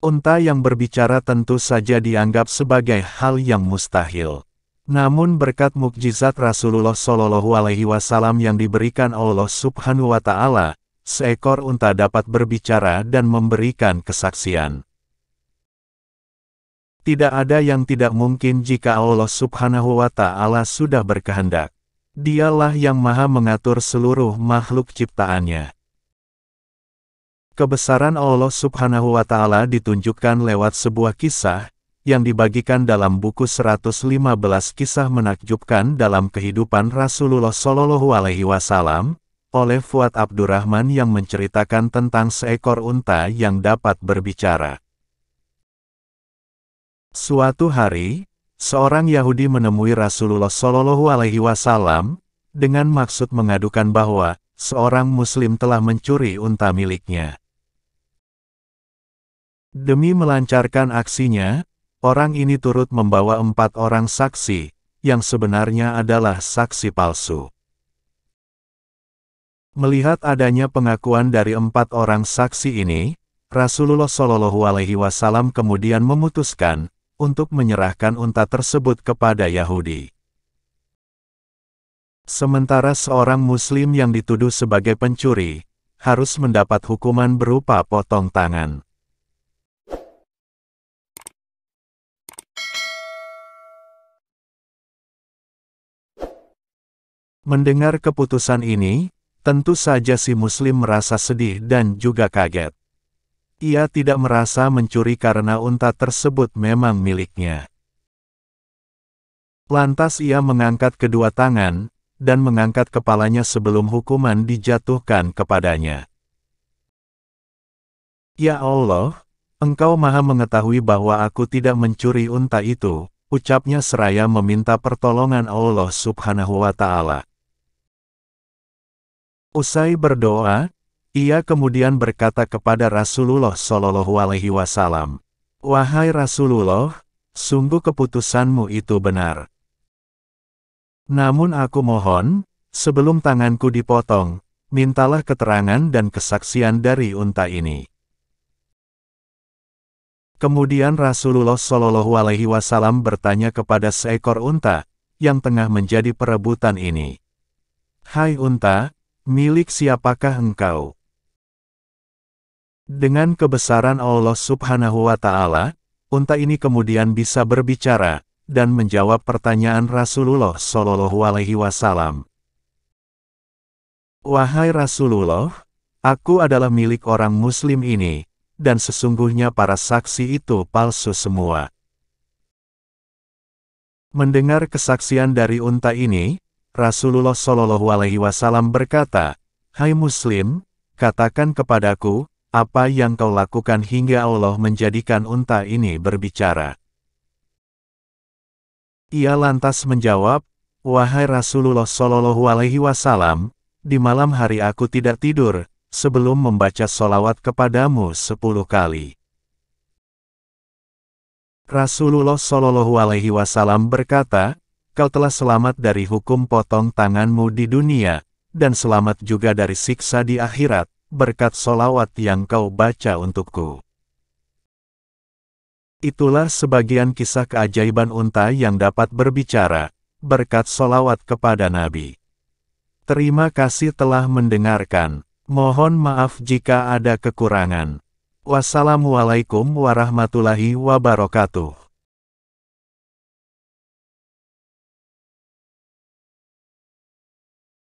Unta yang berbicara tentu saja dianggap sebagai hal yang mustahil. Namun berkat mukjizat Rasulullah Shallallahu Alaihi Wasallam yang diberikan Allah Subhanahu Wa Taala, seekor unta dapat berbicara dan memberikan kesaksian. Tidak ada yang tidak mungkin jika Allah Subhanahu Wa Taala sudah berkehendak. Dialah yang maha mengatur seluruh makhluk ciptaannya. Kebesaran Allah Subhanahu wa Ta'ala ditunjukkan lewat sebuah kisah yang dibagikan dalam buku 115 kisah menakjubkan dalam kehidupan Rasulullah Shallallahu Alaihi Wasallam oleh Fuad Abdurrahman yang menceritakan tentang seekor unta yang dapat berbicara. Suatu hari, seorang Yahudi menemui Rasulullah Shallallahu Alaihi Wasallam dengan maksud mengadukan bahwa seorang Muslim telah mencuri unta miliknya. Demi melancarkan aksinya, orang ini turut membawa 4 orang saksi, yang sebenarnya adalah saksi palsu. Melihat adanya pengakuan dari 4 orang saksi ini, Rasulullah Shallallahu Alaihi Wasallam kemudian memutuskan untuk menyerahkan unta tersebut kepada Yahudi. Sementara seorang Muslim yang dituduh sebagai pencuri, harus mendapat hukuman berupa potong tangan. Mendengar keputusan ini, tentu saja si Muslim merasa sedih dan juga kaget. Ia tidak merasa mencuri karena unta tersebut memang miliknya. Lantas ia mengangkat kedua tangan, dan mengangkat kepalanya sebelum hukuman dijatuhkan kepadanya. Ya Allah, Engkau maha mengetahui bahwa aku tidak mencuri unta itu, ucapnya seraya meminta pertolongan Allah Subhanahu wa Ta'ala. Usai berdoa, ia kemudian berkata kepada Rasulullah Shallallahu Alaihi Wasallam, "Wahai Rasulullah, sungguh keputusanmu itu benar. Namun aku mohon, sebelum tanganku dipotong, mintalah keterangan dan kesaksian dari unta ini." Kemudian Rasulullah Shallallahu Alaihi Wasallam bertanya kepada seekor unta yang tengah menjadi perebutan ini, "Hai unta, milik siapakah engkau?" Dengan kebesaran Allah Subhanahu wa Ta'ala, unta ini kemudian bisa berbicara dan menjawab pertanyaan Rasulullah Shallallahu Alaihi Wasallam. "Wahai Rasulullah, aku adalah milik orang Muslim ini, dan sesungguhnya para saksi itu palsu semua." Mendengar kesaksian dari unta ini, Rasulullah Shallallahu Alaihi Wasallam berkata, "Hai Muslim, katakan kepadaku, apa yang kau lakukan hingga Allah menjadikan unta ini berbicara?" Ia lantas menjawab, "Wahai Rasulullah Shallallahu Alaihi Wasallam, di malam hari aku tidak tidur, sebelum membaca sholawat kepadamu 10 kali. Rasulullah Shallallahu Alaihi Wasallam berkata, "Kau telah selamat dari hukum potong tanganmu di dunia, dan selamat juga dari siksa di akhirat, berkat sholawat yang kau baca untukku." Itulah sebagian kisah keajaiban unta yang dapat berbicara, berkat sholawat kepada Nabi. Terima kasih telah mendengarkan. Mohon maaf jika ada kekurangan. Wassalamualaikum warahmatullahi wabarakatuh.